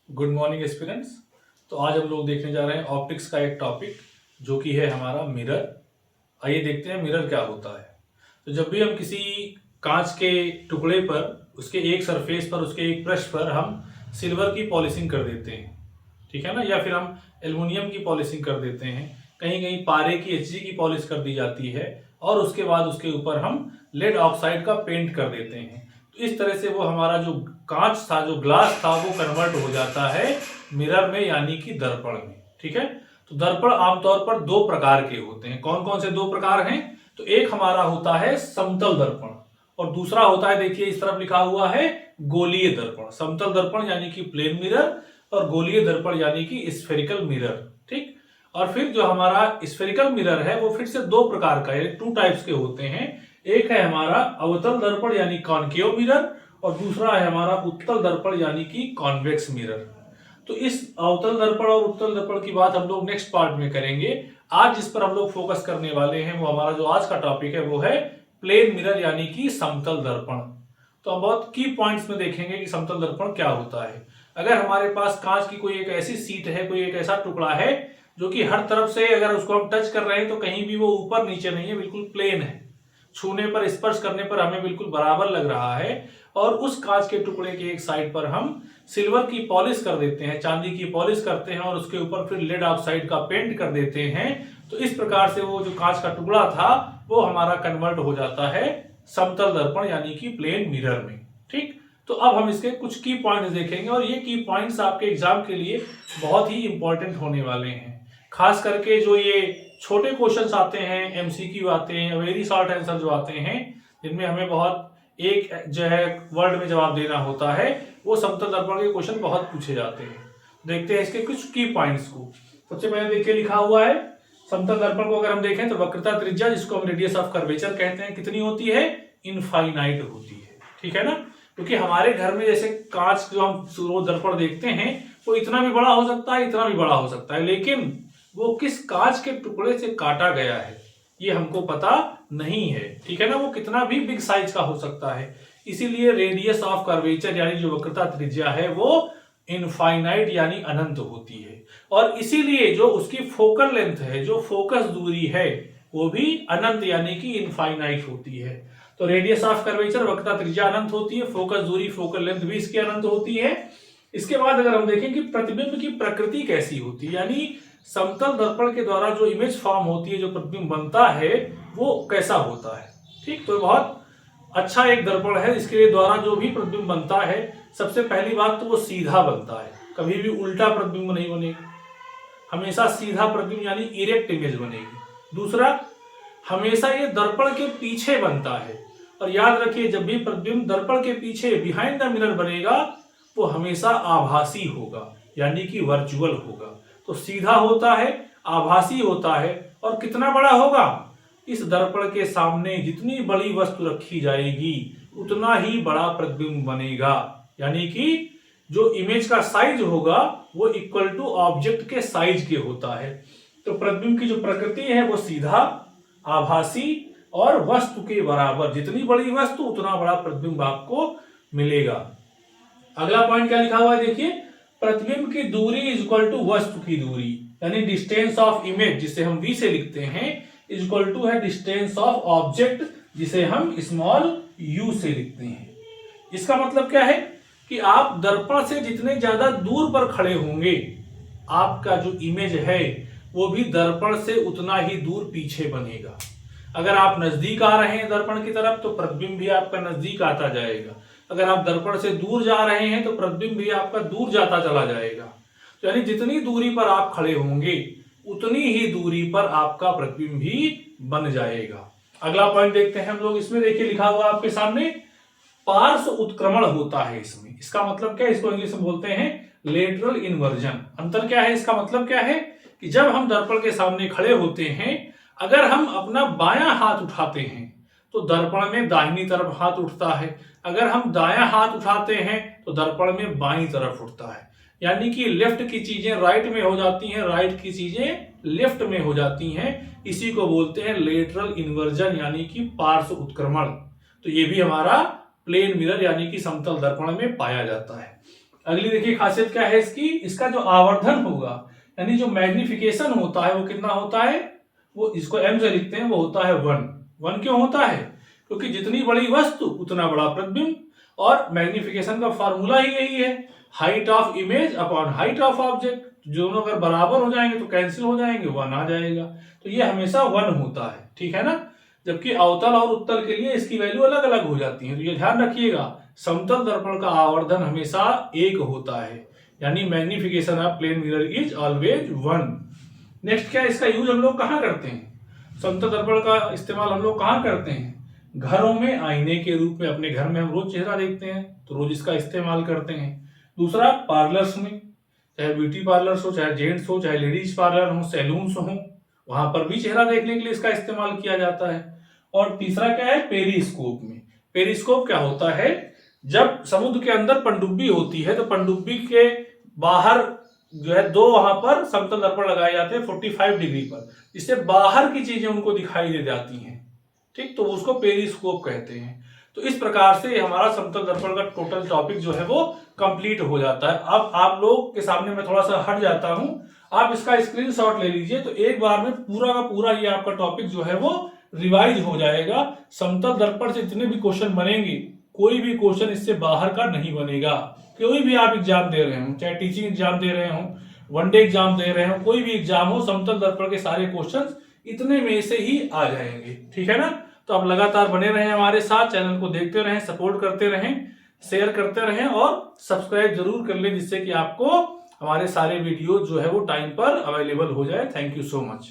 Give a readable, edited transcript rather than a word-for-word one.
Good morning aspirants. तो आज हम लोग देखने जा रहे हैं ऑप्टिक्स का एक टॉपिक जो कि है हमारा मिरर। आइए देखते हैं मिरर क्या होता है। तो जब भी हम किसी कांच के टुकड़े पर उसके एक सरफेस पर उसके एक पृष्ठ पर हम सिल्वर की पॉलिशिंग कर देते हैं, ठीक है ना, या फिर हम एल्युमिनियम की पॉलिशिंग कर देते हैं, कहीं कहीं पारे की एचजी की पॉलिश कर दी जाती है और उसके बाद उसके ऊपर हम लेड ऑक्साइड का पेंट कर देते हैं। तो इस तरह से वो हमारा जो कांच था, जो ग्लास था, वो कन्वर्ट हो जाता है मिरर में, यानी कि दर्पण में। ठीक है। तो दर्पण आमतौर पर दो प्रकार के होते हैं। कौन कौन से दो प्रकार हैं? तो एक हमारा होता है समतल दर्पण और दूसरा होता है, देखिए इस तरफ लिखा हुआ है, गोलीय दर्पण। समतल दर्पण यानी कि प्लेन मिरर और गोलीय दर्पण यानी कि स्फेरिकल मिरर। ठीक। और फिर जो हमारा स्फेरिकल मिरर है वो फिर से दो प्रकार का है, टू टाइप्स के होते हैं। एक है हमारा अवतल दर्पण यानी कॉनकेव मिरर और दूसरा है हमारा उत्तल दर्पण यानी कि कॉन्वेक्स मिरर। तो इस अवतल दर्पण और उत्तल दर्पण की बात हम लोग नेक्स्ट पार्ट में करेंगे। आज जिस पर हम लोग फोकस करने वाले हैं वो हमारा जो आज का टॉपिक है वो है प्लेन मिरर यानी कि समतल दर्पण। तो हम बहुत की पॉइंट्स में देखेंगे कि समतल दर्पण क्या होता है। अगर हमारे पास कांच की कोई एक ऐसी सीट है, कोई एक ऐसा टुकड़ा है जो कि हर तरफ से अगर उसको हम टच कर रहे हैं तो कहीं भी वो ऊपर नीचे नहीं है, बिल्कुल प्लेन है, छूने पर स्पर्श करने पर हमें बिल्कुल बराबर लग रहा है, और उस कांच के टुकड़े के एक साइड पर हम सिल्वर की पॉलिश कर देते हैं, चांदी की पॉलिश करते हैं और उसके ऊपर फिर लेड ऑक्साइड का पेंट कर देते हैं। तो इस प्रकार से वो जो कांच का टुकड़ा था वो हमारा कन्वर्ट हो जाता है समतल दर्पण यानी कि प्लेन मिरर में। ठीक। तो अब हम इसके कुछ की पॉइंट्स देखेंगे और ये की पॉइंट्स आपके एग्जाम के लिए बहुत ही इंपॉर्टेंट होने वाले हैं। खास करके जो ये छोटे क्वेश्चंस आते हैं, एमसीक्यू आते हैं, वेरी शॉर्ट आंसर जो आते हैं, जिनमें हमें बहुत एक जो है वर्ड में जवाब देना होता है, वो समतल दर्पण के क्वेश्चन बहुत पूछे जाते हैं। देखते हैं इसके कुछ की पॉइंट्स को। सबसे पहले देखिए लिखा हुआ है, समतल दर्पण को अगर हम देखें तो वक्रता त्रिज्या, जिसको हम रेडियस ऑफ कर्वेचर कहते हैं, कितनी होती है? इनफाइनाइट होती है। ठीक है ना। क्योंकि हमारे घर में जैसे कांच जो हम दर्पण देखते हैं वो इतना भी बड़ा हो सकता है, इतना भी बड़ा हो सकता है, लेकिन वो किस कांच के टुकड़े से काटा गया है ये हमको पता नहीं है। ठीक है ना। वो कितना भी बिग साइज का हो सकता है, इसीलिए रेडियस ऑफ कर्वेचर यानी जो वक्रता त्रिज्या है वो इनफाइनाइट यानी अनंत होती है, और इसीलिए जो उसकी फोकल लेंथ है, जो फोकस दूरी है, वो भी अनंत यानी कि इनफाइनाइट होती है। तो रेडियस ऑफ कर्वेचर वक्रता त्रिज्या अनंत होती है, फोकस दूरी फोकल लेंथ भी इसकी अनंत होती है। इसके बाद अगर हम देखें कि प्रतिबिंब की प्रकृति कैसी होती है, यानी समतल दर्पण के द्वारा जो इमेज फॉर्म होती है, जो प्रतिबिंब बनता है, वो कैसा होता है। ठीक। तो बहुत अच्छा एक दर्पण है, इसके द्वारा जो भी प्रतिबिंब बनता है, सबसे पहली बात तो वो सीधा बनता है, कभी भी उल्टा प्रतिबिंब नहीं बनेगा, हमेशा सीधा प्रतिबिंब यानी इरेक्ट इमेज बनेगी। दूसरा, हमेशा ये दर्पण के पीछे बनता है, और याद रखिए जब भी प्रतिबिंब दर्पण के पीछे बिहाइंड द मिरर बनेगा वो हमेशा आभासी होगा, यानी कि वर्चुअल होगा। तो सीधा होता है, आभासी होता है, और कितना बड़ा होगा? इस दर्पण के सामने जितनी बड़ी वस्तु रखी जाएगी उतना ही बड़ा प्रतिबिंब बनेगा, यानी कि जो इमेज का साइज होगा वो इक्वल टू ऑब्जेक्ट के साइज के होता है। तो प्रतिबिंब की जो प्रकृति है वो सीधा, आभासी और वस्तु के बराबर, जितनी बड़ी वस्तु उतना बड़ा प्रतिबिंब आपको मिलेगा। अगला पॉइंट क्या लिखा हुआ है, देखिए, प्रतिबिंब की दूरी इज इक्वल टू वस्तु की दूरी, यानी डिस्टेंस ऑफ इमेज, जिसे हम v से लिखते हैं, इज इक्वल टू है डिस्टेंस ऑफ ऑब्जेक्ट, जिसे हम स्मॉल u से लिखते हैं। इसका मतलब क्या है कि आप दर्पण से जितने ज्यादा दूर पर खड़े होंगे, आपका जो इमेज है वो भी दर्पण से उतना ही दूर पीछे बनेगा। अगर आप नजदीक आ रहे हैं दर्पण की तरफ तो प्रतिबिंब भी आपका नजदीक आता जाएगा, अगर आप दर्पण से दूर जा रहे हैं तो प्रतिबिंब भी आपका दूर जाता चला जाएगा। तो यानी जितनी दूरी पर आप खड़े होंगे उतनी ही दूरी पर आपका प्रतिबिंब भी बन जाएगा। अगला पॉइंट देखते हैं हम लोग। इसमें देखिए लिखा हुआ आपके सामने, पार्श्व उत्क्रमण होता है इसमें। इसका मतलब क्या है? इसको इंग्लिश में बोलते हैं लेटरल इन्वर्जन। अंतर क्या है? इसका मतलब क्या है कि जब हम दर्पण के सामने खड़े होते हैं, अगर हम अपना बायां हाथ उठाते हैं तो दर्पण में दाहिनी तरफ हाथ उठता है, अगर हम दायां हाथ उठाते हैं तो दर्पण में बाईं तरफ उठता है, यानी कि लेफ्ट की चीजें राइट में हो जाती हैं, राइट की चीजें लेफ्ट में हो जाती हैं। इसी को बोलते हैं लेटरल इन्वर्जन यानी कि पार्श्व उत्क्रमण। तो ये भी हमारा प्लेन मिरर यानी कि समतल दर्पण में पाया जाता है। अगली देखिए खासियत क्या है इसकी, इसका जो आवर्धन होगा यानी जो मैग्निफिकेशन होता है वो कितना होता है, वो इसको m से लिखते हैं, वो होता है 1। 1 क्यों होता है, क्योंकि जितनी बड़ी वस्तु उतना बड़ा प्रतिबिंब, और मैग्निफिकेशन का फार्मूला ही यही है, height of image upon height of object. दोनों अगर बराबर हो जाएंगे तो कैंसिल हो जाएंगे, 1 आ जाएगा, तो ये हमेशा 1 होता है, ठीक है ना। जबकि अवतल और उत्तल के लिए इसकी वैल्यू अलग अलग हो जाती है, तो ये ध्यान रखिएगा, समतल दर्पण का आवर्धन हमेशा 1 होता है, यानी magnification of plane mirror is always 1। Next क्या, इसका यूज हम लोग कहाँ करते हैं, समतल दर्पण का इस्तेमाल हम लोग कहाँ करते हैं, घरों में आईने के रूप में। अपने घर में हम रोज चेहरा देखते हैं तो रोज इसका इस्तेमाल करते हैं। दूसरा, पार्लर्स में, चाहे ब्यूटी पार्लर्स हो, चाहे जेंट्स हो, चाहे लेडीज पार्लर हो, सैलून्स हो, वहां पर भी चेहरा देखने के लिए इसका इस्तेमाल किया जाता है। और तीसरा क्या है, पेरिस्कोप में। पेरिस्कोप क्या होता है, जब समुद्र के अंदर पनडुब्बी होती है तो पनडुब्बी के बाहर जो है दो वहां पर समतल दर्पण लगाए जाते हैं 45 डिग्री पर, जिससे बाहर की चीजें उनको दिखाई दे जाती हैं, ठीक, तो उसको पेरिस्कोप कहते हैं। तो इस प्रकार से हमारा समतल दर्पण का टोटल टॉपिक जो है वो कंप्लीट हो जाता है। अब आप लोग के सामने मैं थोड़ा सा हट जाता हूं, आप इसका स्क्रीनशॉट ले लीजिए, तो एक बार में पूरा का पूरा ये आपका टॉपिक जो है वो रिवाइज हो जाएगा। समतल दर्पण से जितने भी क्वेश्चन बनेंगे, कोई भी क्वेश्चन इससे बाहर का नहीं बनेगा। कोई भी आप एग्जाम दे रहे हो, चाहे टीचिंग एग्जाम दे रहे हो, वनडे एग्जाम दे रहे हो, कोई भी एग्जाम हो, समतल दर्पण के सारे क्वेश्चन इतने में से ही आ जाएंगे, ठीक है ना। तो आप लगातार बने रहें हमारे साथ, चैनल को देखते रहें, सपोर्ट करते रहें, शेयर करते रहें और सब्सक्राइब जरूर कर लें, जिससे कि आपको हमारे सारे वीडियो जो है वो टाइम पर अवेलेबल हो जाए। Thank you so much.